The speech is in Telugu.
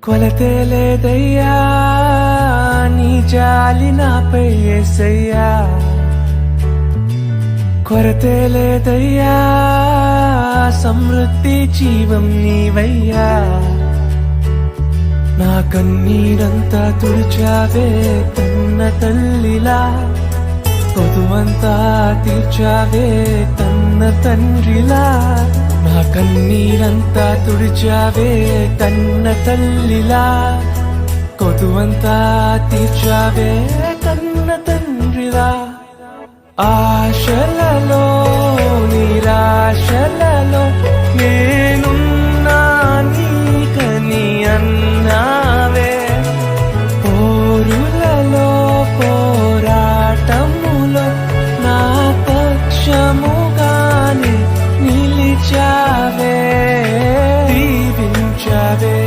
కొలతే లేదయ్యా నీ జాలి నాపై యేసయ్యా, కొరతే లేదయ్యా సమృద్ధి జీవం నీవయ్యా. నా కన్నీరంతా తుడిచావే కన్న తల్లిలా, పొదువంతా తీర్చావే కన్న తండ్రిలా. నా కన్నీరంతా తుడిచావే కన్న తల్లిలా, కొదువంతా తీర్చావే కన్న తండ్రిలా. ఆశలలో నిరాశలలో